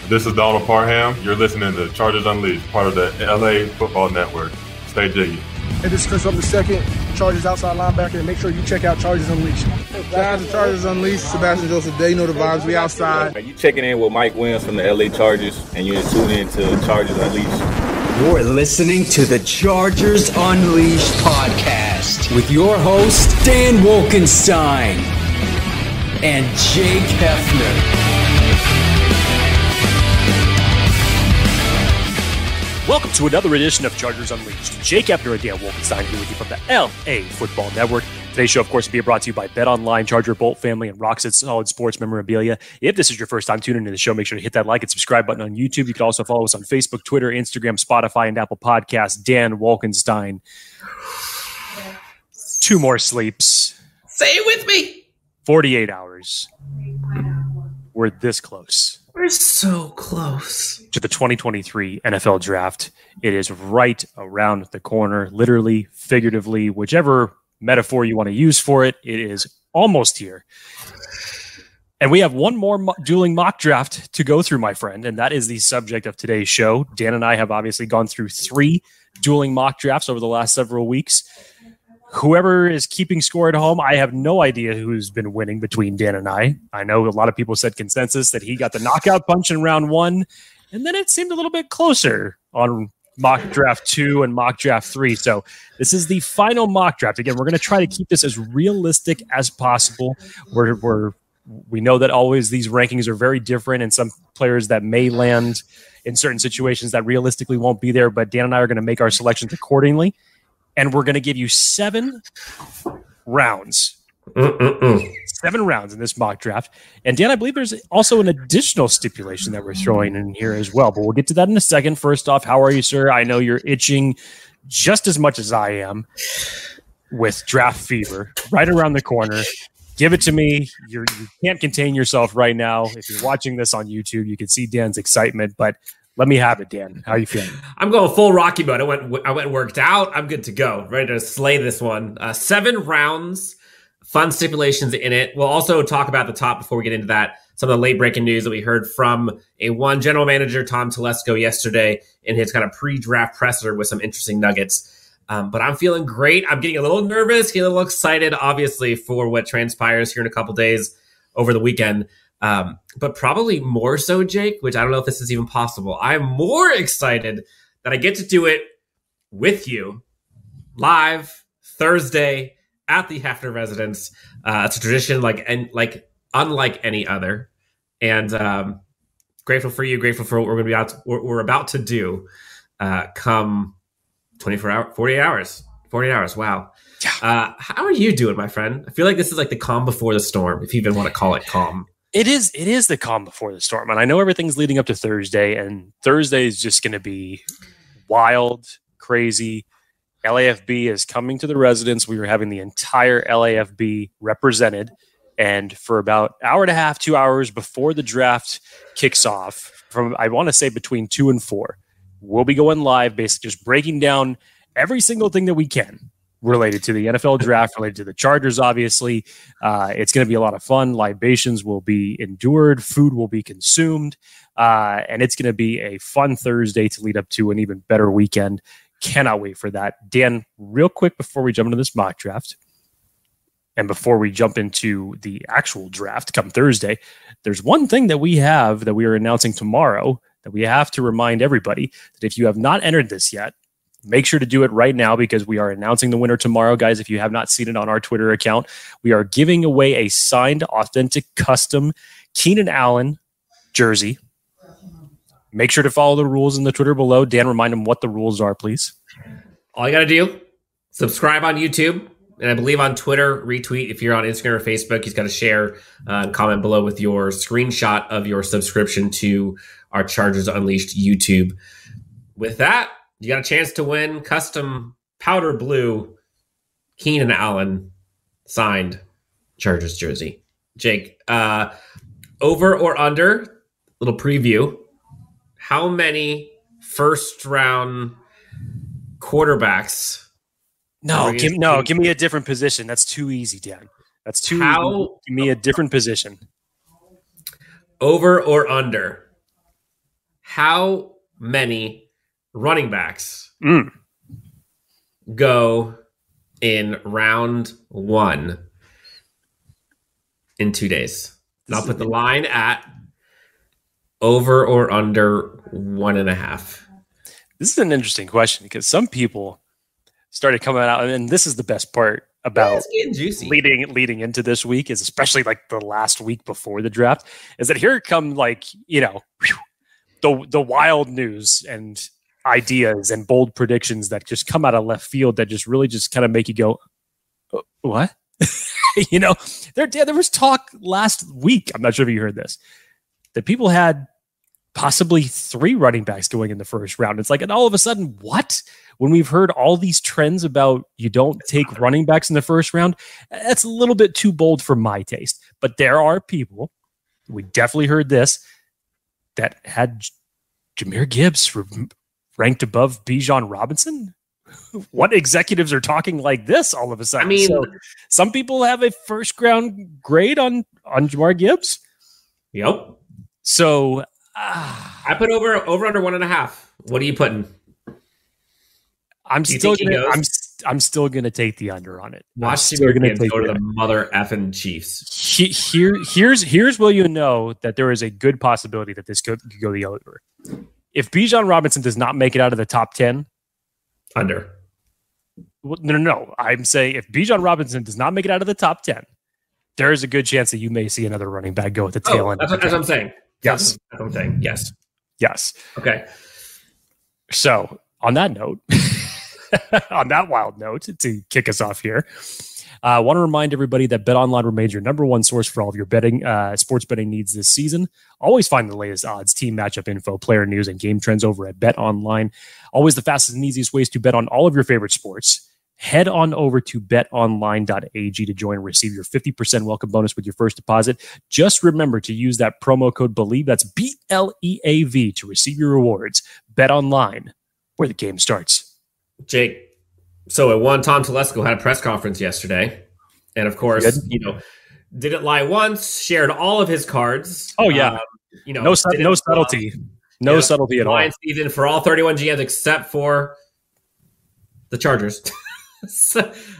This is Donald Parham. You're listening to Chargers Unleashed, part of the LAFB Network. Stay jiggy. Hey, this is Chris Rupp II, Chargers outside linebacker, and make sure you check out Chargers Unleashed. Guys, the Chargers Unleashed, Sebastian Joseph, they know the vibes. We outside. You checking in with Mike Williams from the LA Chargers, and you're tuning in to Chargers Unleashed. You're listening to the Chargers Unleashed podcast with your host, Dan Wolkenstein and Jake Hefner. Welcome to another edition of Chargers Unleashed. Jake Hefner and Dan Wolkenstein here with you from the LAFB Network. Today's show, of course, will be brought to you by BetOnline, Charger Bolt Family, and Rockset Solid Sports Memorabilia. If this is your first time tuning into the show, make sure to hit that like and subscribe button on YouTube. You can also follow us on Facebook, Twitter, Instagram, Spotify, and Apple Podcasts. Dan Wolkenstein. 2 more sleeps. Say it with me. 48 hours. We're this close. We're so close to the 2023 NFL Draft. It is right around the corner, literally, figuratively, whichever metaphor you want to use for it. It is almost here. And we have one more dueling mock draft to go through, my friend, and that is the subject of today's show. Dan and I have obviously gone through 3 dueling mock drafts over the last several weeks. Whoever is keeping score at home, I have no idea who's been winning between Dan and I. I know a lot of people said consensus that he got the knockout punch in round 1, and then it seemed a little bit closer on mock draft 2 and mock draft 3. So this is the final mock draft. Again, we're going to try to keep this as realistic as possible. We know that always these rankings are very different, and some players that may land in certain situations that realistically won't be there, but Dan and I are going to make our selections accordingly. And we're going to give you 7 rounds. 7 rounds in this mock draft. And Dan, I believe there's also an additional stipulation that we're throwing in here as well. But we'll get to that in a second. First off, how are you, sir? I know you're itching just as much as I am with draft fever right around the corner. Give it to me. You can't contain yourself right now. If you're watching this on YouTube, you can see Dan's excitement. But let me have it, Dan. How are you feeling? I'm going full Rocky mode. I went and worked out. I'm good to go. Ready to slay this one. 7 rounds, fun stipulations in it. We'll also talk about the top before we get into that. Some of the late breaking news that we heard from one general manager, Tom Telesco, yesterday in his kind of pre-draft presser with some interesting nuggets. But I'm feeling great. I'm getting a little nervous, getting a little excited, obviously, for what transpires here in a couple days over the weekend. But probably more so, Jake, which I don't know if this is even possible. I'm more excited that I get to do it with you live Thursday at the Hefner residence. It's a tradition like unlike any other, and grateful for you. Grateful for what we're about to do. Come 48 hours. Wow. How are you doing, my friend? I feel like this is like the calm before the storm, if you even want to call it calm. It is the calm before the storm. And I know everything's leading up to Thursday, and Thursday is just going to be wild, crazy. LAFB is coming to the residence. We are having the entire LAFB represented. And for about an hour and a half, 2 hours before the draft kicks off, from I want to say between 2 and 4, we'll be going live, basically just breaking down every single thing that we can related to the NFL draft, related to the Chargers, obviously. It's going to be a lot of fun. Libations will be endured. Food will be consumed. And it's going to be a fun Thursday to lead up to an even better weekend. Cannot wait for that. Dan, real quick before we jump into this mock draft, and before we jump into the actual draft come Thursday, there's one thing that we have that we are announcing tomorrow that we have to remind everybody that if you have not entered this yet, make sure to do it right now, because we are announcing the winner tomorrow, guys. If you have not seen it on our Twitter account, we are giving away a signed, authentic, custom Keenan Allen jersey. Make sure to follow the rules in the Twitter below. Dan, remind them what the rules are, please. All you got to do, subscribe on YouTube, and I believe on Twitter, retweet. If you're on Instagram or Facebook, you've got to share and comment below with your screenshot of your subscription to our Chargers Unleashed YouTube. With that, you got a chance to win custom powder blue Keenan Allen signed Chargers jersey. Jake, over or under, little preview. How many first round quarterbacks? Give me a different position. That's too easy, Dan. That's too easy. Give me a different position. Over or under? how many running backs go in round 1 in 2 days? And I'll put the line at over or under 1.5. This is an interesting question because some people started coming out, and this is the best part about leading into this week, is especially like the last week before the draft, is that here come the wild news and ideas and bold predictions that just come out of left field that just really just kind of make you go, what? There was talk last week, I'm not sure if you heard this, that people had possibly 3 running backs going in the first round. It's like, and all of a sudden, what? When we've heard all these trends about you don't take running backs in the first round, that's a little bit too bold for my taste. But there are people, we definitely heard this, that had Jamyrr Gibbs ranked above Bijan Robinson. What executives are talking like this all of a sudden? I mean, so some people have a first round grade on Jamyrr Gibbs. Yep. So I put over under 1.5. What are you putting? I'm still gonna take the under on it. Watch Jamyrr Gibbs go to the mother effing Chiefs. Here's where you know that there is a good possibility that this could go the over. If Bijan Robinson does not make it out of the top 10, under. Well, no. I'm saying if Bijan Robinson does not make it out of the top 10, there is a good chance that you may see another running back go at the tail end. That's what I'm saying. Yes. That's what I'm saying. Yes. Okay. So on that note, on that wild note, to kick us off here, I want to remind everybody that BetOnline remains your number one source for all of your betting, sports betting needs this season. Always find the latest odds, team matchup info, player news, and game trends over at BetOnline. Always the fastest and easiest ways to bet on all of your favorite sports. Head on over to betonline.ag to join and receive your 50% welcome bonus with your first deposit. Just remember to use that promo code BELIEVE, that's BLEAV, to receive your rewards. BetOnline, where the game starts. Jake, so at one, Tom Telesco had a press conference yesterday. And of course, didn't lie once, shared all of his cards. Oh, yeah. No subtlety. No subtlety at all. Lions season for all 31 GMs except for the Chargers.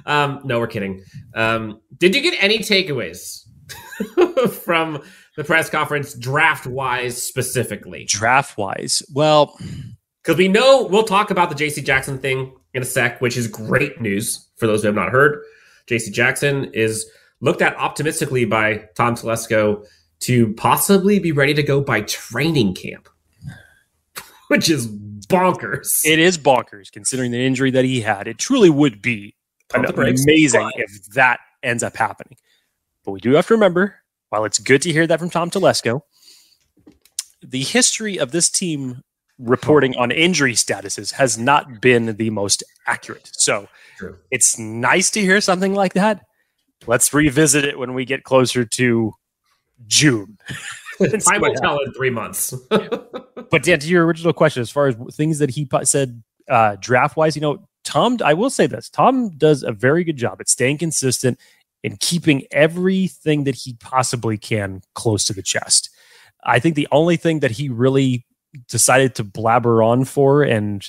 No, we're kidding. Did you get any takeaways from the press conference draft-wise specifically? Draft-wise? Well, because we know we'll talk about the J.C. Jackson thing in a sec, which is great news for those who have not heard. J.C. Jackson is looked at optimistically by Tom Telesco to possibly be ready to go by training camp, which is bonkers. It is bonkers considering the injury that he had. It truly would be amazing if that ends up happening. But we do have to remember, while it's good to hear that from Tom Telesco, the history of this team reporting on injury statuses has not been the most accurate. So It's nice to hear something like that. Let's revisit it when we get closer to June. Time will tell in 3 months. But Dan, to your original question, as far as things that he said draft-wise, Tom, I will say this. Tom does a very good job at staying consistent and keeping everything that he possibly can close to the chest. I think the only thing that he really decided to blabber on for and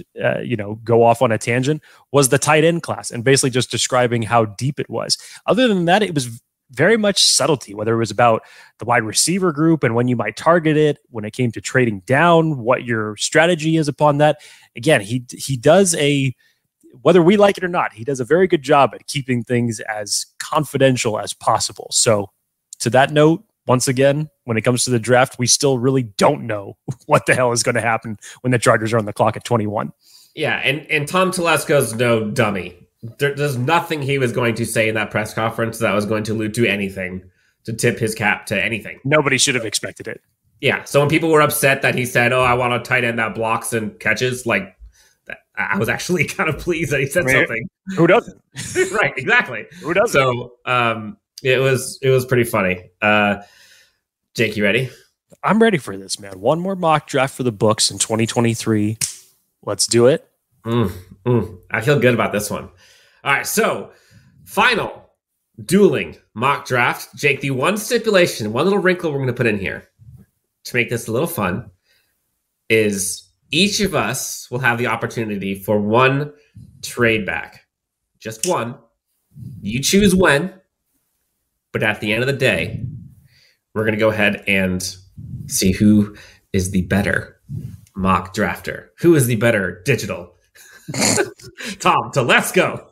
go off on a tangent was the tight end class and basically just describing how deep it was. Other than that, it was very much subtlety, whether it was about the wide receiver group and when you might target it, when it came to trading down, what your strategy is upon that. Again, he does whether we like it or not, he does a very good job at keeping things as confidential as possible. So to that note, once again, when it comes to the draft, we still really don't know what the hell is going to happen when the Chargers are on the clock at 21. Yeah, and Tom Telesco's no dummy. There's nothing he was going to say in that press conference that was going to allude to anything, to tip his cap to anything. Nobody should have expected it. Yeah, so when people were upset that he said, I want a tight end that blocks and catches, I was actually kind of pleased that he said something. Who doesn't? Right, exactly. Who doesn't? So it was pretty funny. Jake, you ready? I'm ready for this, man. One more mock draft for the books in 2023. Let's do it. I feel good about this one. All right, so final dueling mock draft. Jake, the one stipulation, one little wrinkle we're going to put in here to make this a little fun. is each of us will have the opportunity for one trade back. Just one. You choose when, but at the end of the day, we're going to go ahead and see who is the better mock drafter. Who is the better digital? Tom, so let's go.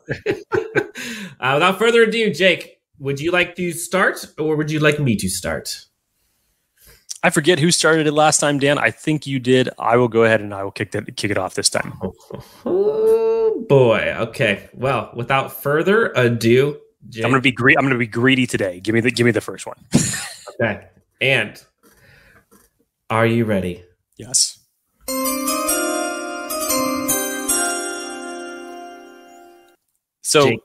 Without further ado, Jake, would you like to start or would you like me to start? I forget who started it last time, Dan. I think you did. I will go ahead and I will kick it off this time. Oh boy. Okay. Well, without further ado, Jake, I'm going to be greedy today. Give me the first one. Okay. And are you ready? Yes. So, Jake,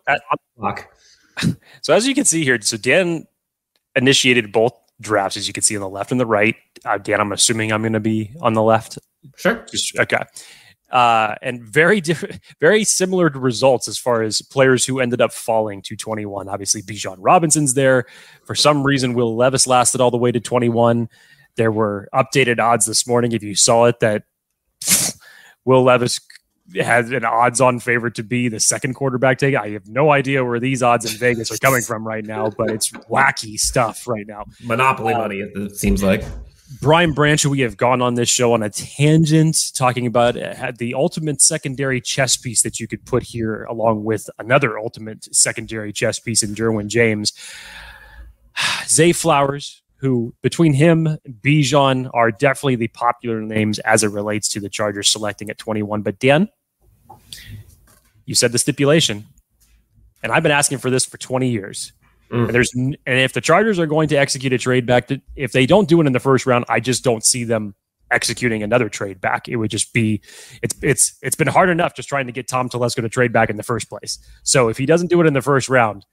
so as you can see here, so Dan initiated both drafts, as you can see on the left and the right. Dan, I'm assuming I'm going to be on the left. Sure. Okay. And very different, very similar to results as far as players who ended up falling to 21. Obviously, Bijan Robinson's there. For some reason, Will Levis lasted all the way to 21. There were updated odds this morning, if you saw it, that Will Levis has an odds-on favorite to be the second quarterback taken. I have no idea where these odds in Vegas are coming from right now, but it's wacky stuff right now. Monopoly money, it seems like. Brian Branch, we have gone on this show on a tangent talking about the ultimate secondary chess piece that you could put here along with another ultimate secondary chess piece in Derwin James. Zay Flowers, who between him, Bijan are definitely the popular names as it relates to the Chargers selecting at 21. But Dan, you said the stipulation, and I've been asking for this for 20 years. And if the Chargers are going to execute a trade back, if they don't do it in the first round, I just don't see them executing another trade back. It would just be it's been hard enough just trying to get Tom Telesco to trade back in the first place. So if he doesn't do it in the first round,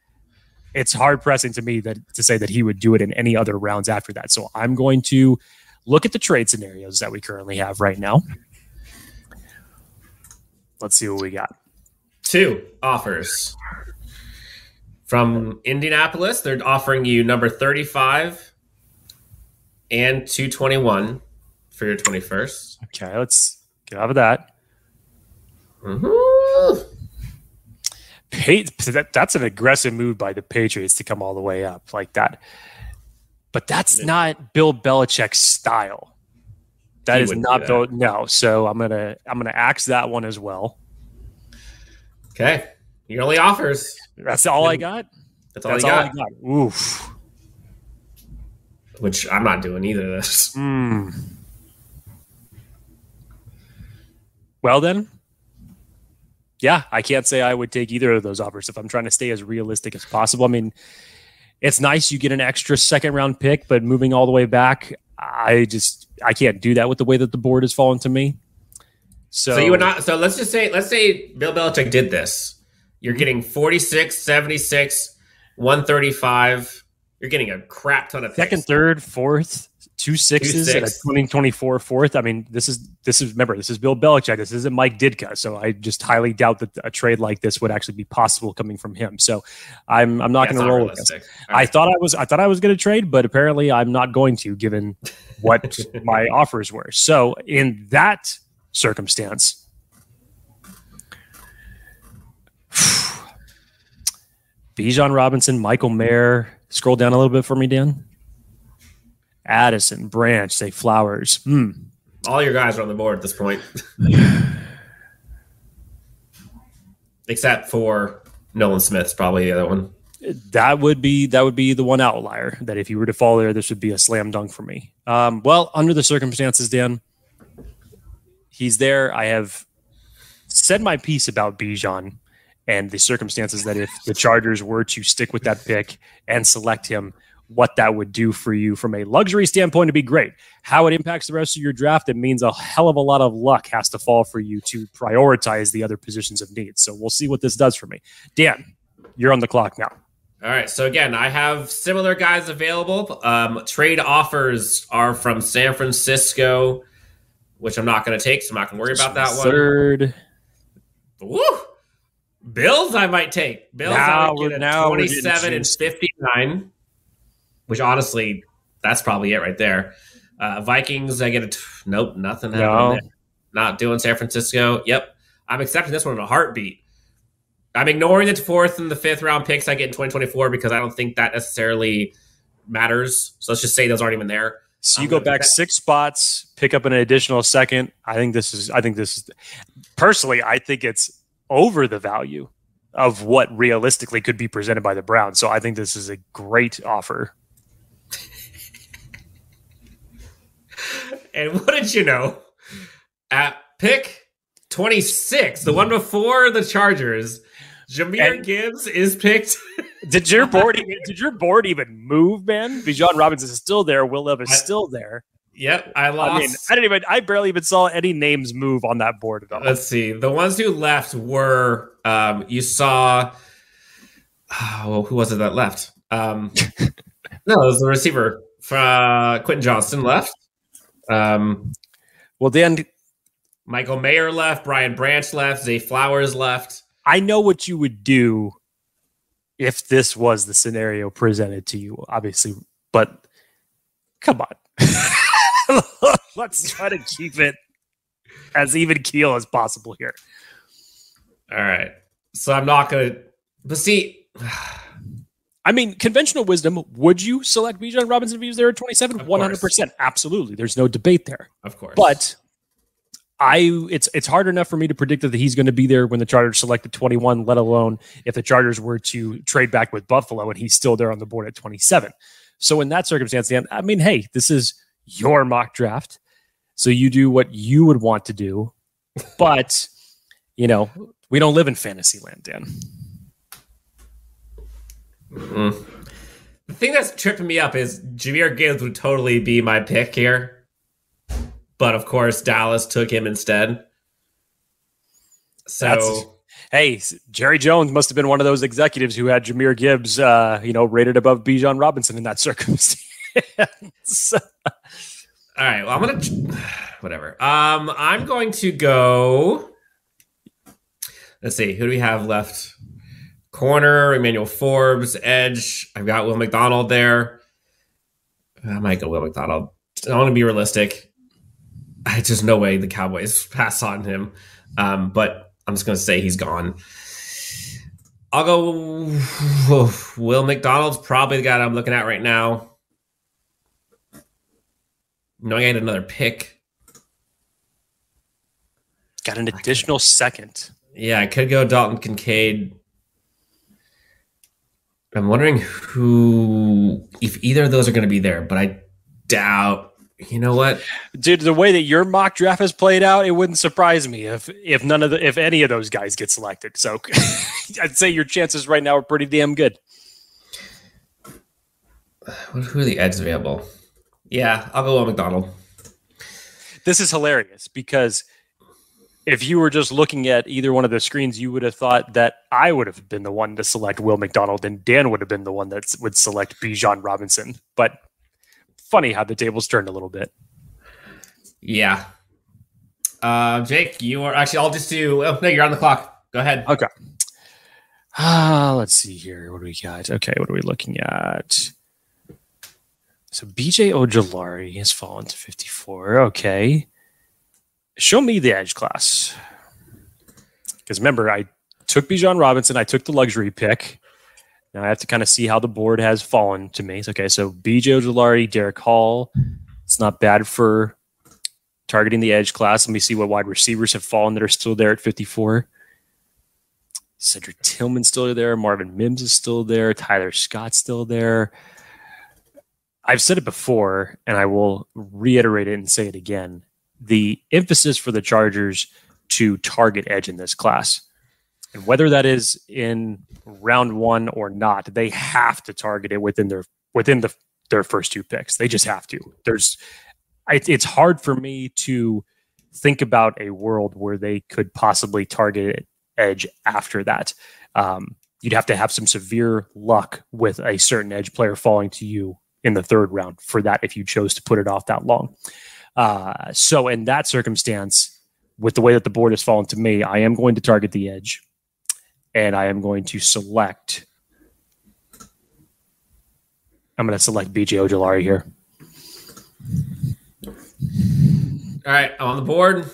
it's hard pressing to me to say that he would do it in any other rounds after that. So I'm going to look at the trade scenarios that we currently have right now. Let's see what we got. 2 offers. From Indianapolis, they're offering you number 35 and 221 for your 21st. Okay, let's get out of that. That's an aggressive move by the Patriots to come all the way up like that. But that's not Bill Belichick's style. That is not Bill. No, so I'm gonna axe that one as well. Okay, your only offers. That's all I got. That's all I got. Oof. Which I'm not doing either of this. Well then, yeah, I can't say I would take either of those offers if I'm trying to stay as realistic as possible. I mean, it's nice you get an extra second round pick, but moving all the way back, I can't do that with the way that the board is falling to me. So you would not. So let's say Bill Belichick did this. You're getting 46, 76, 135. You're getting a crap ton of picks. Second, third, fourth, 2 6s, and a 2024 fourth. I mean, this is remember, this is Bill Belichick. This isn't Mike Ditka. So I just highly doubt that a trade like this would actually be possible coming from him. So I'm not going to roll with this. Right. I thought I was going to trade, but apparently I'm not going to, given what my offers were. So in that circumstance, Bijan Robinson, Michael Mayer. Scroll down a little bit for me, Dan. Addison, Branch, Zay Flowers. All your guys are on the board at this point. Except for Nolan Smith's probably the other one. That would be the one outlier that if you were to fall there, this would be a slam dunk for me. Well, under the circumstances, Dan, he's there. I have said my piece about Bijan and the circumstances that if the Chargers were to stick with that pick and select him, what that would do for you from a luxury standpoint to be great. How it impacts the rest of your draft, it means a hell of a lot of luck has to fall for you to prioritize the other positions of need. So we'll see what this does for me. Dan, you're on the clock now. All right. So again, I have similar guys available. Trade offers are from San Francisco, which I'm not going to take, so I'm not going to worry about that one. Third. Woo! Bills I might take. Bills I would get at 27 and 59, which honestly, that's probably it right there. Vikings, I get a nope, nothing No. happening there. Not doing San Francisco. Yep. I'm accepting this one in a heartbeat. I'm ignoring the 4th and the 5th round picks I get in 2024 because I don't think that necessarily matters. So let's just say those aren't even there. So you go back 6 spots, pick up an additional second. I think this is personally, I think it's over the value of what realistically could be presented by the Browns. So I think this is a great offer. And what did you know? At pick 26, the one before the Chargers, Jamyrr Gibbs is picked. Did your board even move, man? Bijan Robinson is still there. Will Levis is still there. Yep, I lost. I barely even saw any names move on that board at all. Let's see. The ones who left were you saw. Who was it that left? No, it was the receiver. Quentin Johnston left. Well, then Michael Mayer left. Brian Branch left. Zay Flowers left. I know what you would do if this was the scenario presented to you, obviously, but come on. Let's try to keep it as even keel as possible here. All right. So I'm not going to, but see, I mean, conventional wisdom, would you select Bijan Robinson if he was there at 27? 100%. Absolutely. There's no debate there. Of course. But it's hard enough for me to predict that he's going to be there when the Chargers selected 21, let alone if the Chargers were to trade back with Buffalo and he's still there on the board at 27. So in that circumstance, I mean, hey, this is your mock draft. So you do what you would want to do. But, we don't live in fantasy land, Dan. Mm-hmm. The thing that's tripping me up is Jamyrr Gibbs would totally be my pick here. But of course, Dallas took him instead. So, hey, Jerry Jones must have been one of those executives who had Jamyrr Gibbs, rated above Bijan Robinson in that circumstance. All right, well, I'm gonna whatever. I'm going to go. Let's see, who do we have left? Corner, Emmanuel Forbes, edge. I've got Will McDonald there. I might go Will McDonald. I want to be realistic. There's no way the Cowboys pass on him. But I'm just going to say he's gone. I'll go Will McDonald's probably the guy that I'm looking at right now. Knowing I had another pick. Got an additional second. Yeah, I could go Dalton Kincaid. I'm wondering if either of those are going to be there, but I doubt. You know what, dude? The way that your mock draft has played out, it wouldn't surprise me if any of those guys get selected. So, I'd say your chances right now are pretty damn good. Who are the edges available? Yeah, I'll go with McDonald. This is hilarious because if you were just looking at either one of the screens, you would have thought that I would have been the one to select Will McDonald and Dan would have been the one that would select Bijan Robinson. But funny how the tables turned a little bit. Yeah. Jake, you are actually, I'll just do, no, you're on the clock. Go ahead. Okay. Let's see here. What do we got? Okay. What are we looking at? So BJ Ojulari has fallen to 54. Okay. Show me the edge class. Because remember, I took Bijan Robinson. I took the luxury pick. Now I have to kind of see how the board has fallen to me. Okay, so BJ Ojulari, Derek Hall. It's not bad for targeting the edge class. Let me see what wide receivers have fallen that are still there at 54. Cedric Tillman's still there. Marvin Mims is still there. Tyler Scott's still there. I've said it before, and I will reiterate it and say it again. The emphasis for the Chargers to target edge in this class. And whether that is in round one or not, they have to target it within their first 2 picks. They just have to. It's hard for me to think about a world where they could possibly target edge after that. You'd have to have some severe luck with a certain edge player falling to you in the 3rd round for that if you chose to put it off that long. So in that circumstance, with the way that the board has fallen to me, I am going to target the edge. And I am going to select. I'm going to select BJ Ojulari here. All right, I'm on the board.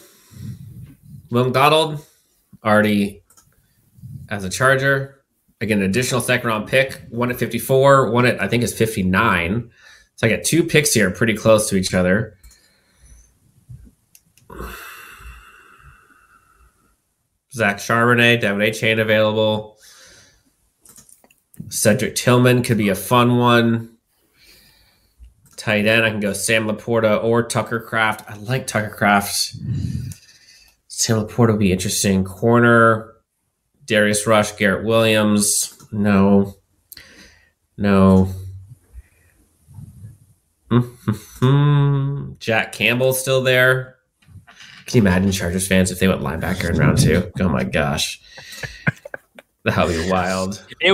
McDonald already as a Charger. Again, an additional second-round pick. One at 54. One at, I think, is 59. So I got 2 picks here pretty close to each other. Zach Charbonnet, Devon Achane available. Cedric Tillman could be a fun one. Tight end, I can go Sam Laporta or Tucker Kraft. I like Tucker Kraft. Sam Laporta would be interesting. Corner, Darius Rush, Garrett Williams. No. Jack Campbell's still there. Can you imagine Chargers fans if they went linebacker in round 2? Oh my gosh. That would be wild. It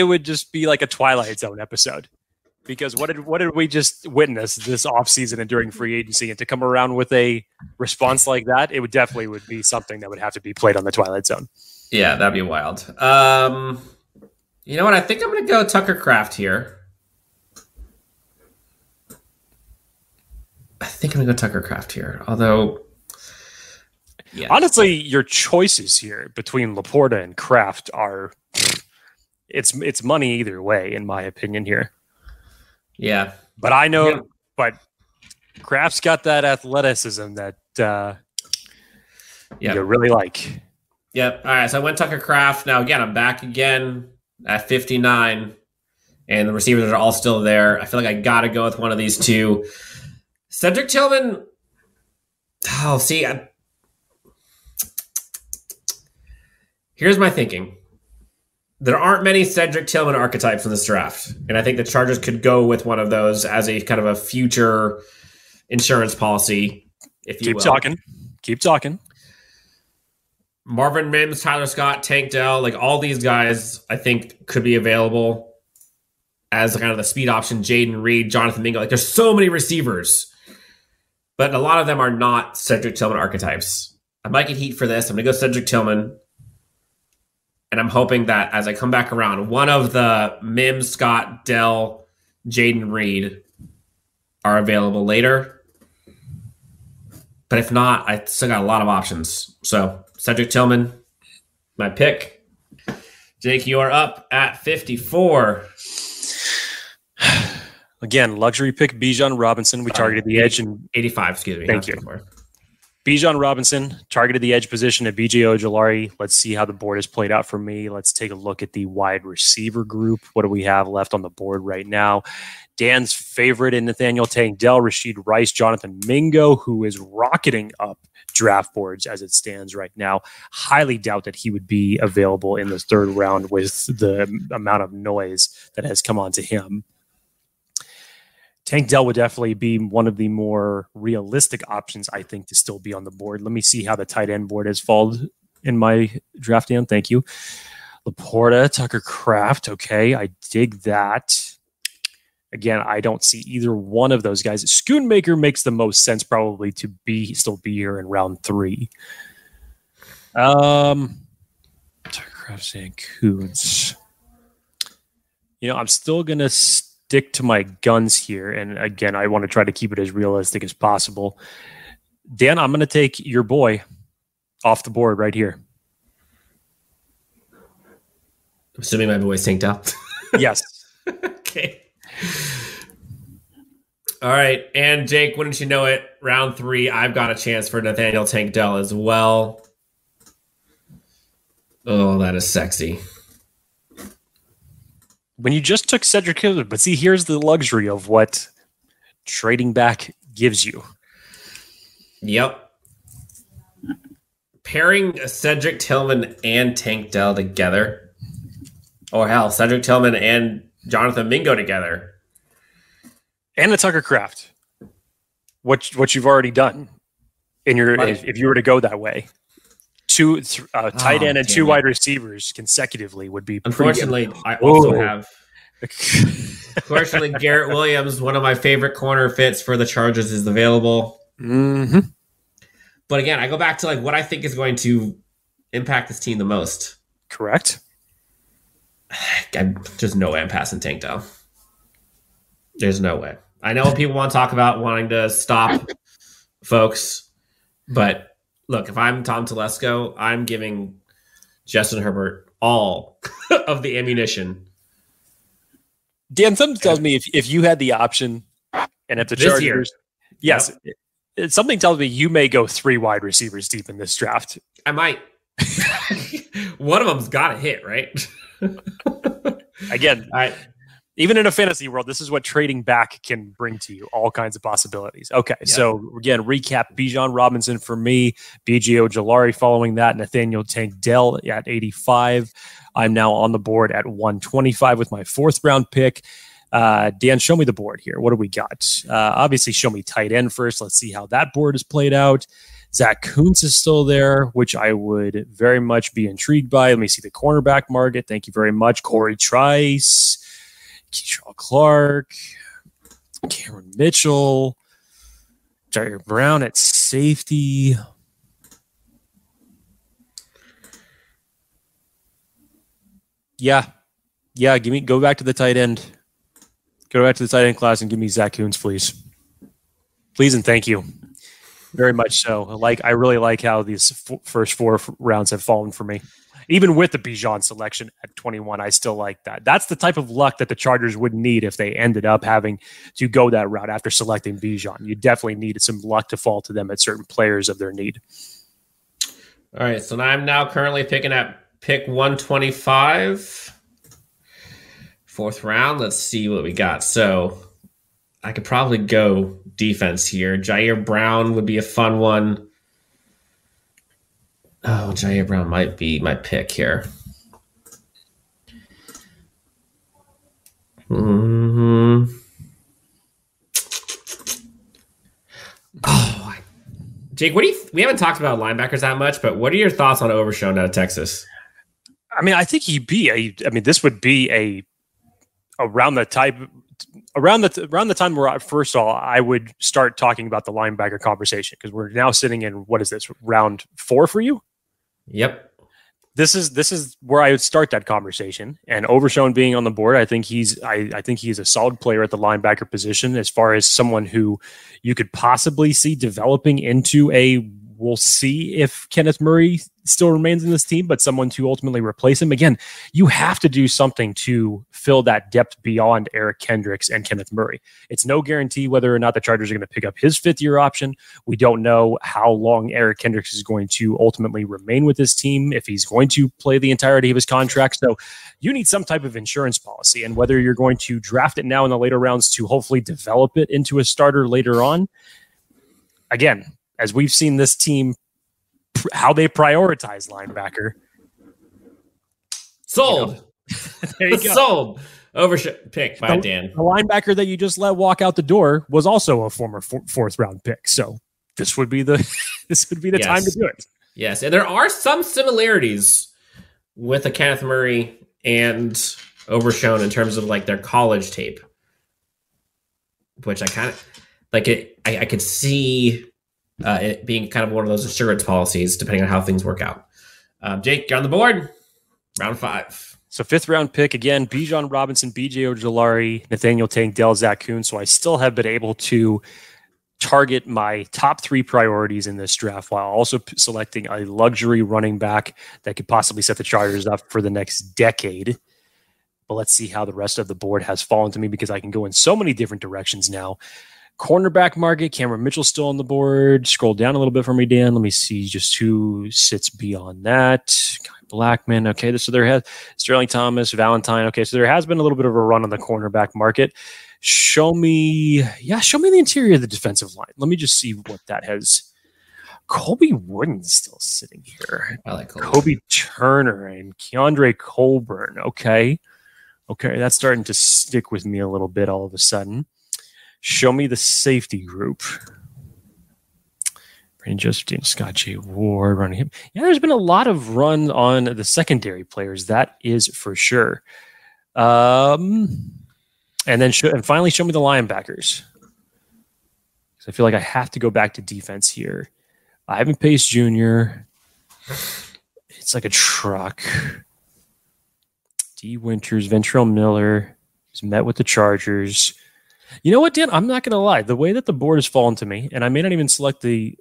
would just be like a Twilight Zone episode. Because what did we just witness this offseason and during free agency? And to come around with a response like that, it would definitely be something that would have to be played on the Twilight Zone. Yeah, that'd be wild. You know what? I think I'm going to go Tucker Kraft here. Although, yeah. Honestly, your choices here between Laporta and Kraft are it's money either way, in my opinion here. Yeah. But I know, but Kraft's got that athleticism that you really like. Yep. All right. So I went Tucker Kraft. Now, again, I'm back again at 59, and the receivers are all still there. I feel like I got to go with one of these two. Cedric Tillman. Oh, see, here's my thinking. There aren't many Cedric Tillman archetypes in this draft, and I think the Chargers could go with one of those as a kind of a future insurance policy, if you will. Keep talking. Marvin Mims, Tyler Scott, Tank Dell, like all these guys, I think could be available as kind of the speed option. Jaden Reed, Jonathan Mingo, like there's so many receivers, but a lot of them are not Cedric Tillman archetypes. I might get heat for this. I'm going to go Cedric Tillman. And I'm hoping that as I come back around, one of the Mims, Scott, Dell, Jaden Reed are available later. But if not, I still got a lot of options. So Cedric Tillman, my pick. Jake, you are up at 54. Again, luxury pick, Bijan Robinson. We targeted the edge. And 85, excuse me. Thank you. Bijan Robinson targeted the edge position at BJ Ojolari. Let's see how the board has played out for me. Let's take a look at the wide receiver group. What do we have left on the board right now? Dan's favorite in Nathaniel Tank Dell, Rashid Rice, Jonathan Mingo, who is rocketing up draft boards as it stands right now. Highly doubt that he would be available in the 3rd round with the amount of noise that has come onto him. Tank Dell would definitely be one of the more realistic options, I think, to still be on the board. Let me see how the tight end board has fallen in my draft, Dan. Thank you. Laporta, Tucker Kraft. Okay, I dig that. Again, I don't see either one of those guys. Schoonmaker makes the most sense probably to still be here in round 3. Tucker Kraft and Coons. I'm still going to stick to my guns here. And again, I want to try to keep it as realistic as possible. Dan, I'm going to take your boy off the board right here. I'm assuming my boy's synced up. Yes. Okay. All right. And Jake, wouldn't you know it? Round 3, I've got a chance for Nathaniel Tank Dell as well. Oh, that is sexy. When you just took Cedric Tillman, but see, here's the luxury of what trading back gives you. Yep. Pairing Cedric Tillman and Tank Dell together. Or hell, Cedric Tillman and Jonathan Mingo together. And the Tucker Kraft. What you've already done in your if you were to go that way. 2 tight end and 2 wide receivers consecutively would be unfortunately I also have unfortunately Garrett Williams, one of my favorite corner fits for the Chargers, is available. Mm-hmm. But again, I go back to what I think is going to impact this team the most. Correct. There's no way I'm passing Tank Dell. There's no way. I know people want to talk about wanting to stop folks. But look, if I'm Tom Telesco, I'm giving Justin Herbert all of the ammunition. Dan, something tells me if you had the option and if the This Chargers, year. yes, something tells me you may go 3 wide receivers deep in this draft. I might. One of them's got to hit, right? Again, All right. even in a fantasy world, this is what trading back can bring to you. All kinds of possibilities. Okay, so again, recap: Bijan Robinson for me, B.J. Ojolari following that, Nathaniel Tank Dell at 85. I'm now on the board at 125 with my 4th round pick. Dan, show me the board here. What do we got? Obviously, show me tight end first. Let's see how that board is played out. Zach Kuntz is still there, which I would very much be intrigued by. Let me see the cornerback market. Thank you very much. Corey Trice, Keyshawn Clark, Cameron Mitchell, Jamyrr Brown at safety. Yeah. Go back to the tight end. Go back to the tight end class and give me Zach Kuntz, please. Please and thank you. Very much so. I really like how these first 4 rounds have fallen for me. Even with the Bijan selection at 21, I still like that. That's the type of luck that the Chargers would need if they ended up having to go that route after selecting Bijan. You definitely needed some luck to fall to them at certain players of their need. All right, so I'm now currently picking at pick 125. 4th round. Let's see what we got. So I could probably go defense here. Jamyrr Brown would be a fun one. Oh, Jamyrr Brown might be my pick here. Oh, Jake, we haven't talked about linebackers that much, but what are your thoughts on Overshown out of Texas? I mean, I think this would be around the time where first of all, I would start talking about the linebacker conversation because we're now sitting in, what is this, round 4 for you? Yep. This is where I would start that conversation. And Overshown being on the board, I think he's a solid player at the linebacker position as far as someone who you could possibly see developing into we'll see if Kenneth Murray still remains in this team, but someone to ultimately replace him. Again, you have to do something to fill that depth beyond Eric Kendricks and Kenneth Murray. It's no guarantee whether or not the Chargers are going to pick up his 5th-year option. We don't know how long Eric Kendricks is going to ultimately remain with his team, if he's going to play the entirety of his contract. So you need some type of insurance policy, and whether you're going to draft it now in the later rounds to hopefully develop it into a starter later on. Again, as we've seen this team, how they prioritize linebacker. Sold. There you go. Sold. Pick by Dan. The linebacker that you just let walk out the door was also a former 4th round pick. So this would be the time to do it. Yes, and there are some similarities with a Kenneth Murray and Overshown in terms of their college tape, which I kind of like it. I could see it being kind of one of those insurance policies, depending on how things work out. Jake, you're on the board. Round 5. So 5th round pick, again, Bijan Robinson, B.J. Ojolari, Nathaniel Tank Dell, Zach Kuntz. So I still have been able to target my top 3 priorities in this draft while also selecting a luxury running back that could possibly set the Chargers up for the next decade. But let's see how the rest of the board has fallen to me because I can go in so many different directions now. Cornerback market, Cameron Mitchell still on the board. Scroll down a little bit for me, Dan. Let me see just who sits beyond that. Blackman. Okay, so there has Sterling Thomas, Valentine. Okay, so there has been a little bit of a run on the cornerback market. Show me the interior of the defensive line. Let me just see what that has. Colby Wooden's still sitting here. I like Kobe Turner and Keandre Colburn. Okay, that's starting to stick with me a little bit all of a sudden. Show me the safety group. Brandon Josephine, Scott J. Ward running him. Yeah, there's been a lot of run on the secondary players. That is for sure. And finally, show me the linebackers. So I feel like I have to go back to defense here. Ivan Pace Jr. It's like a truck. D. Winters, Ventrell Miller. He's met with the Chargers. You know what, Dan? I'm not going to lie. The way that the board has fallen to me, and I may not even select the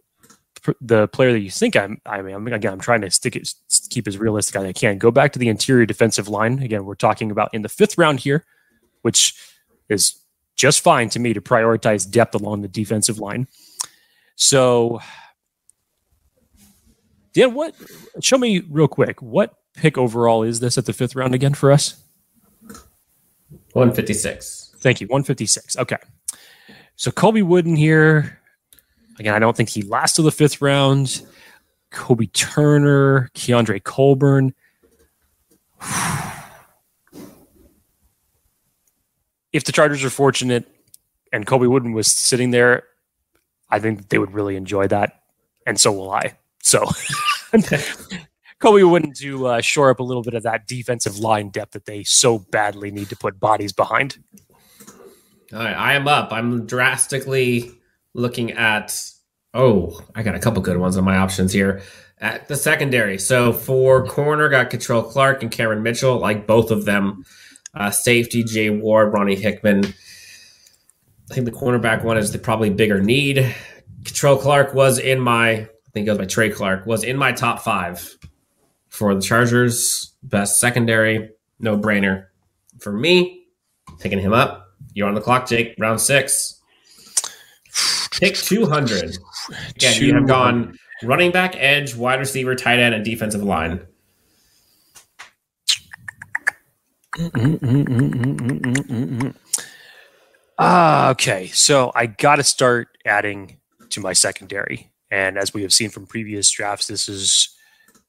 player that you think I'm trying to keep as realistic as I can. Go back to the interior defensive line. Again, we're talking about in the 5th round here, which is just fine to me to prioritize depth along the defensive line. So, Dan, show me real quick, what pick overall is this at the 5th round again for us? 156. Thank you. 156. Okay. So Colby Wooden here. Again, I don't think he lasts till the 5th round. Kobe Turner, Keandre Colburn. If the Chargers are fortunate and Colby Wooden was sitting there, I think they would really enjoy that. And so will I. So Colby Wooden to shore up a little bit of that defensive line depth that they so badly need to put bodies behind. All right, I am up. I'm drastically looking at, I got a couple good ones on my options here. At the secondary. So for corner, got Control Clark and Cameron Mitchell, like both of them. Safety, Jay Ward, Ronnie Hickman. I think the cornerback one is the probably bigger need. Control Clark was in my Trey Clark, was in my top 5 for the Chargers. Best secondary, no brainer for me. Picking him up. You're on the clock, Jake. Round 6. Pick 200. Again, you have gone running back, edge, wide receiver, tight end, and defensive line. Okay, so I got to start adding to my secondary. And as we have seen from previous drafts, this is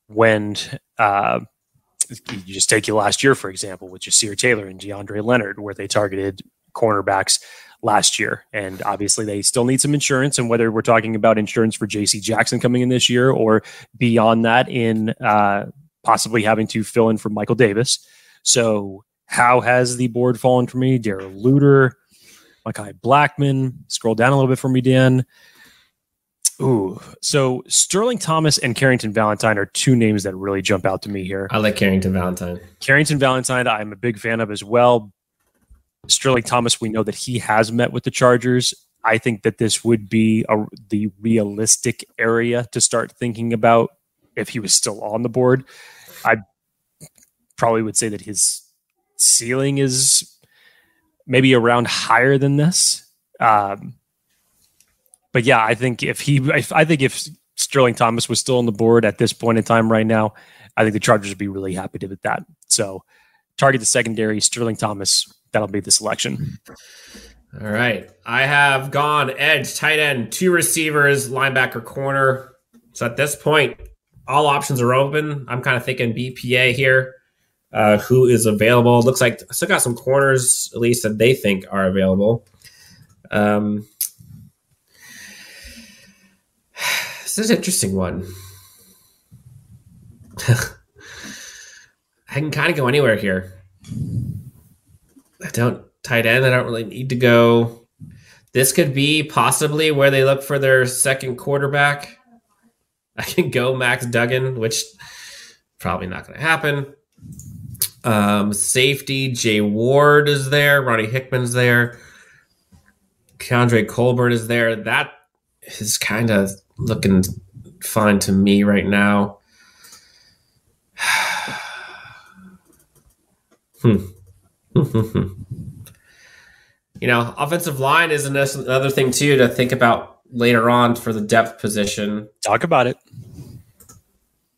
when you just take your last year, for example, with Jasir Taylor and DeAndre Leonard, where they targeted cornerbacks last year. And obviously they still need some insurance. And whether we're talking about insurance for JC Jackson coming in this year or beyond that in possibly having to fill in for Michael Davis. So how has the board fallen for me? Darrell Luter, Mekhi Blackman, scroll down a little bit for me, Dan. Ooh, so Sterling Thomas and Carrington Valentine are 2 names that really jump out to me here. I like Carrington Valentine. Carrington Valentine, I'm a big fan of as well. Sterling Thomas, we know that he has met with the Chargers. I think that this would be the realistic area to start thinking about if he was still on the board. I probably would say that his ceiling is maybe around higher than this. But yeah, I think if Sterling Thomas was still on the board at this point in time right now, I think the Chargers would be really happy with that. So target the secondary, Sterling Thomas. That'll be the selection. All right. I have gone edge, tight end, 2 receivers, linebacker, corner. So at this point, all options are open. I'm kind of thinking BPA here. Who is available? Looks like I still got some corners, at least that they think are available. This is an interesting one. I can kind of go anywhere here. Tight end, I don't really need to go. This could be possibly where they look for their second quarterback. I can go Max Duggan, which probably not going to happen. Safety, Jay Ward is there. Ronnie Hickman's there. Keandre Colburn is there. That is kind of looking fine to me right now. Offensive line is another thing too to think about later on for the depth position. Talk about it.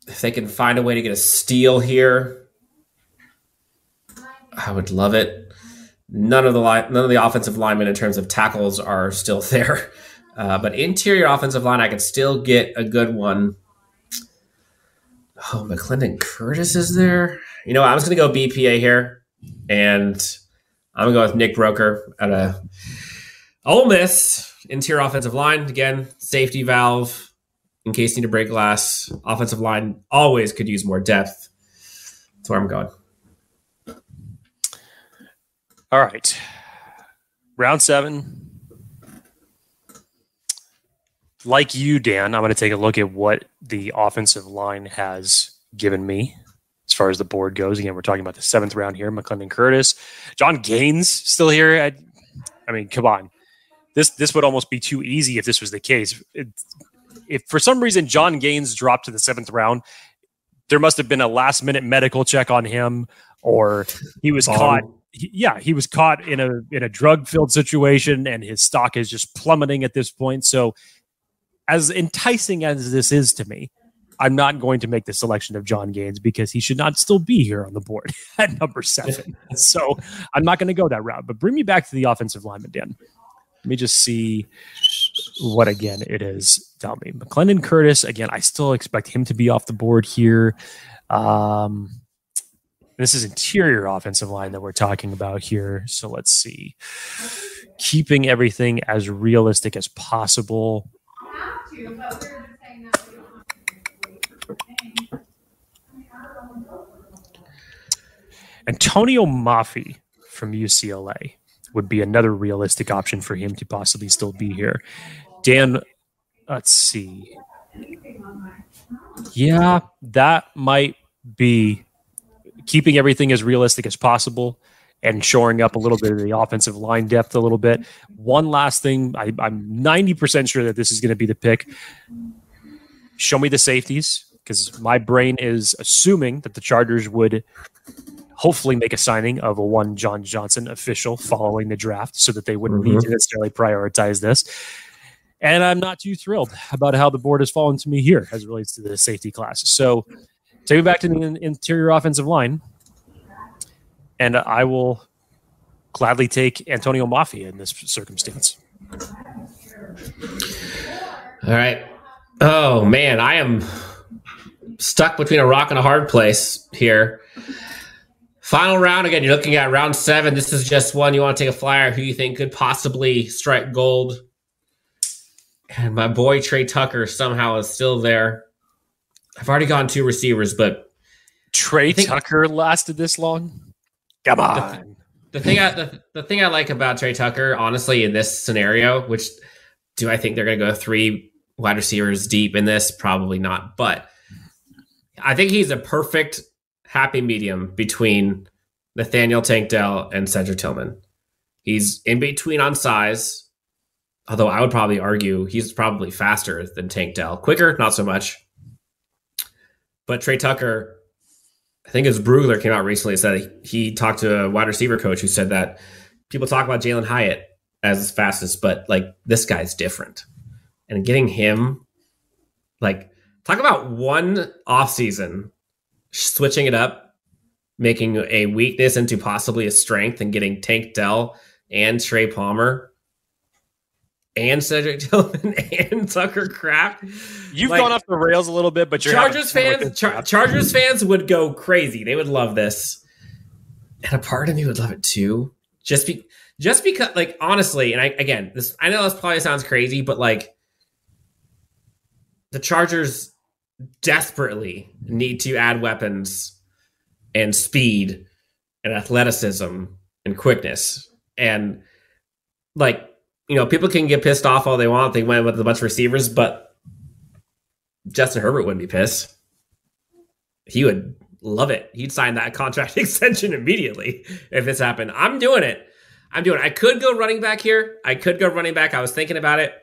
If they can find a way to get a steal here, I would love it. None of the offensive linemen in terms of tackles are still there, but interior offensive line, I could still get a good one. Oh, McClendon Curtis is there. I'm just going to go BPA here, and I'm going to go with Nick Broker at a Ole Miss interior offensive line. Again, safety valve in case you need to break glass. Offensive line always could use more depth. That's where I'm going. All right. Round 7. Like you, Dan, I'm going to take a look at what the offensive line has given me as far as the board goes. Again, we're talking about the 7th round here. McClendon Curtis. John Gaines still here. I mean, come on. This would almost be too easy if this was the case. If for some reason John Gaines dropped to the 7th round, there must have been a last-minute medical check on him, or he was caught. He was caught in a drug-filled situation, and his stock is just plummeting at this point. So, as enticing as this is to me, I'm not going to make the selection of John Gaines because he should not still be here on the board at number 7. So, I'm not going to go that route. But bring me back to the offensive lineman, Dan. Let me just see what, again, it is. Tell me. McClendon Curtis, again, I still expect him to be off the board here. This is interior offensive line that we're talking about here. So let's see. Keeping everything as realistic as possible. Antonio Mafi from UCLA would be another realistic option for him to possibly still be here. Dan, let's see. Yeah, that might be keeping everything as realistic as possible and shoring up a little bit of the offensive line depth a little bit. One last thing, I'm 90% sure that this is going to be the pick. Show me the safeties, because my brain is assuming that the Chargers would hopefully make a signing of a one John Johnson official following the draft so that they wouldn't need to necessarily prioritize this. And I'm not too thrilled about how the board has fallen to me here as it relates to the safety class. So take me back to the interior offensive line, and I will gladly take Antonio Mafi in this circumstance. All right. Oh, man, I am stuck between a rock and a hard place here. Final round, again, you're looking at round 7. This is just one. You want to take a flyer who you think could possibly strike gold. And my boy Trey Tucker somehow is still there. I've already gone 2 receivers, but Trey Tucker lasted this long? Come on. The thing I like about Trey Tucker, honestly, in this scenario, which do I think they're going to go 3 wide receivers deep in this? Probably not. But I think he's a perfect happy medium between Nathaniel Tank Dell and Cedric Tillman. He's in between on size, although I would probably argue he's probably faster than Tank Dell. Quicker, not so much. But Trey Tucker, I think his Brugler came out recently and said he talked to a wide receiver coach who said that people talk about Jalen Hyatt as his fastest, but like this guy's different. And getting him, like, talk about one offseason, switching it up, making a weakness into possibly a strength, and getting Tank Dell and Trey Palmer and Cedric Tillman and Tucker Kraft. You've gone off the rails a little bit, but Chargers fans would go crazy. They would love this. And a part of me would love it too. Just because, like, honestly, and I know this probably sounds crazy, but like the Chargers desperately need to add weapons and speed and athleticism and quickness. And like, you know, people can get pissed off all they want. They went with a bunch of receivers, but Justin Herbert wouldn't be pissed. He would love it. He'd sign that contract extension immediately if this happened. I'm doing it. I could go running back here. I was thinking about it,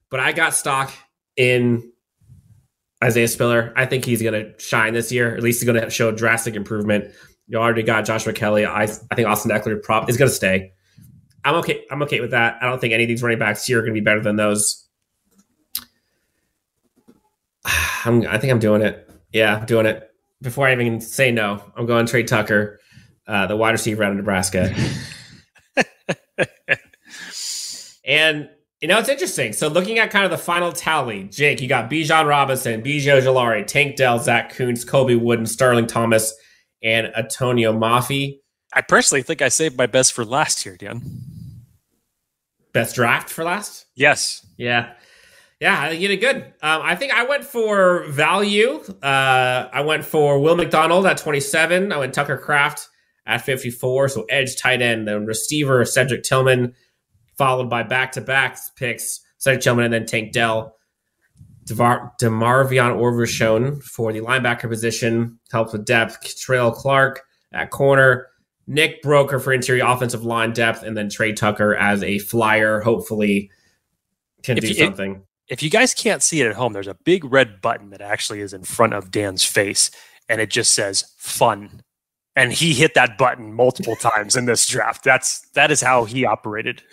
but I got stock in Isaiah Spiller. I think he's going to shine this year. At least he's going to show drastic improvement. You already got Joshua Kelly. I think Austin Eckler is going to stay. I'm okay with that. I don't think any of these running backs here are going to be better than those. I think I'm doing it. Yeah, I'm doing it. Before I even say no, I'm going Trey Tucker, the wide receiver out of Nebraska. And, you know, it's interesting. So looking at kind of the final tally, Jake, you got Bijan Robinson, Bijan Ojolari, Tank Dell, Zach Kuntz, Kobe Wooden, Sterling Thomas, and Antonio Mafi. I personally think I saved my best for last here, Dan. Best draft for last? Yes. Yeah, I think you did good. I think I went for value. I went for Will McDonald at 27. I went Tucker Kraft at 54. So edge, tight end, then receiver, Cedric Tillman, followed by back-to-back picks, Cedric Tillman, and then Tank Dell. DeMarvion Overshown for the linebacker position, helps with depth. Trail Clark at corner. Nick Broker for interior offensive line depth, and then Trey Tucker as a flyer, hopefully can do something. If you guys can't see it at home, there's a big red button that actually is in front of Dan's face, and it just says fun. And he hit that button multiple times in this draft. That is how he operated.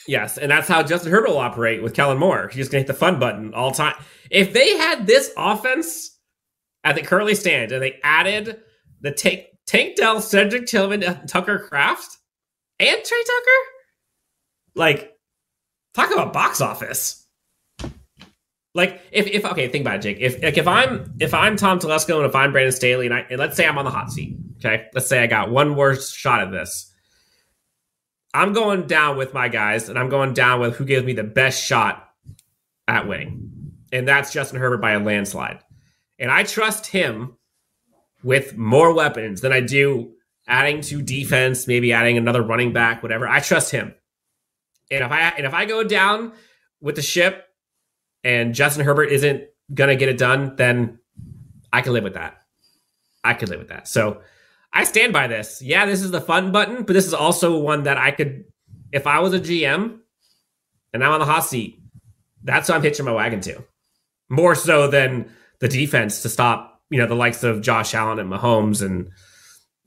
Yes, and that's how Justin Herbert will operate with Kellen Moore. He's just going to hit the fun button all time. If they had this offense as it currently stands, and they added the Tank Dell, Cedric Tillman, Tucker Kraft, and Trey Tucker, like, talk about box office. Like, if okay, think about it, Jake. If I'm Tom Telesco and if I'm Brandon Staley, and let's say I'm on the hot seat, okay? Let's say I got one more shot at this. I'm going down with my guys, and I'm going down with who gives me the best shot at winning. And that's Justin Herbert by a landslide. And I trust him with more weapons than I do adding to defense, maybe adding another running back, whatever. I trust him. And if I go down with the ship and Justin Herbert isn't going to get it done, then I can live with that. So I stand by this. Yeah, this is the fun button, but this is also one that I could, if I was a GM and I'm on the hot seat, that's what I'm hitching my wagon to. More so than the defense to stop, the likes of Josh Allen and Mahomes and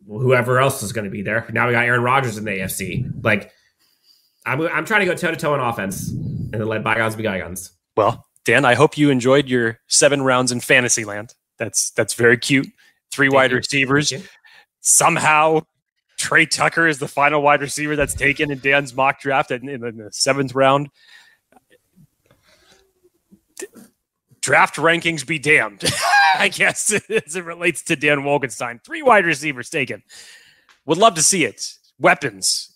whoever else is going to be there. Now we got Aaron Rodgers in the AFC. Like, I'm trying to go toe-to-toe on offense and then let bygones be bygones. Well, Dan, I hope you enjoyed your 7 rounds in Fantasyland. That's very cute. 3 wide receivers. Somehow, Trey Tucker is the final wide receiver that's taken in Dan's mock draft in the 7th round. Draft rankings be damned, I guess, as it relates to Dan Wolkenstein. 3 wide receivers taken. Would love to see it. Weapons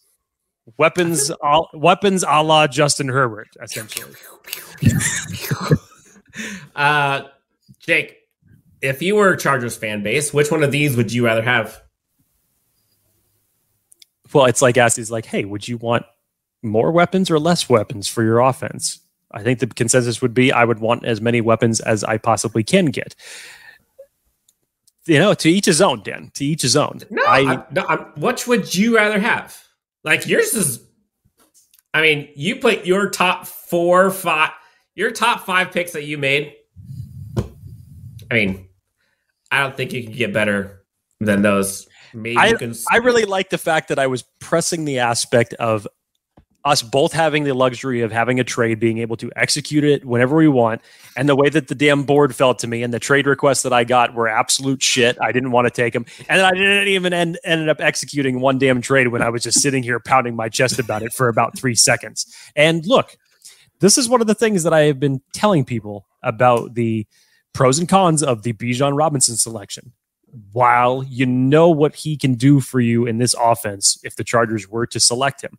a la Justin Herbert, essentially. Jake, if you were Chargers fan base, which one of these would you rather have? Well, it's like hey, would you want more weapons or less weapons for your offense? I think the consensus would be I would want as many weapons as I possibly can get. To each his own, Dan. To each his own. Which would you rather have? Like, yours is, you put your top 5 picks that you made. I don't think you can get better than those. I really like the fact that I was pressing the aspect of us both having the luxury of having a trade, being able to execute it whenever we want, and the way that the damn board felt to me and the trade requests that I got were absolute shit. I didn't want to take them, and I didn't even ended up executing one damn trade when I was just sitting here pounding my chest about it for about 3 seconds. And look, this is one of the things that I have been telling people about the pros and cons of the Bijan Robinson selection. While you know what he can do for you in this offense, if the Chargers were to select him,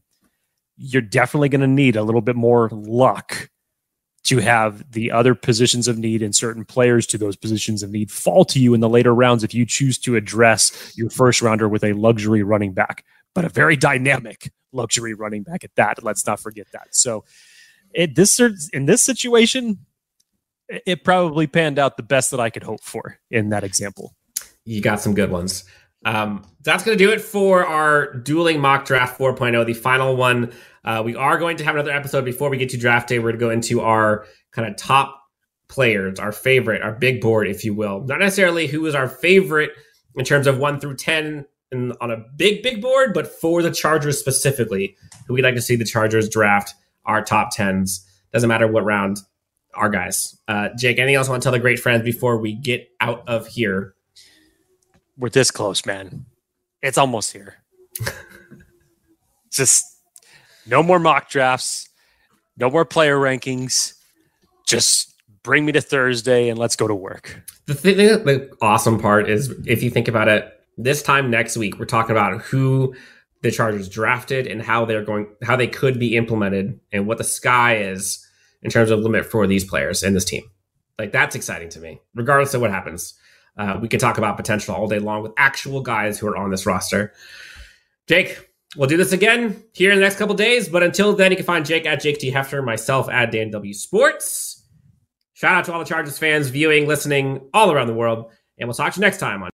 you're definitely going to need a little bit more luck to have the other positions of need and certain players to those positions of need fall to you in the later rounds if you choose to address your first rounder with a luxury running back, but a very dynamic luxury running back at that. Let's not forget that. So in this situation, it probably panned out the best that I could hope for in that example. You got some good ones. That's going to do it for our Dueling Mock Draft 4.0, the final one. We are going to have another episode before we get to draft day. We're going to go into our kind of top players, our favorite, our big board, if you will. Not necessarily who is our favorite in terms of 1 through 10 on a big board, but for the Chargers specifically, who we'd like to see the Chargers draft our top 10s. Doesn't matter what round, our guys. Jake, anything else you want to tell the great friends before we get out of here? We're this close, man. It's almost here. Just no more mock drafts, no more player rankings. Just bring me to Thursday and let's go to work. The awesome part is, if you think about it, this time next week, we're talking about who the Chargers drafted and how they could be implemented and what the sky is in terms of limit for these players and this team. Like, that's exciting to me, regardless of what happens. We can talk about potential all day long with actual guys who are on this roster. Jake, we'll do this again here in the next couple days. But until then, you can find Jake at Jake T. Hefner, myself at Dan W. Sports. Shout out to all the Chargers fans viewing, listening all around the world. And we'll talk to you next time on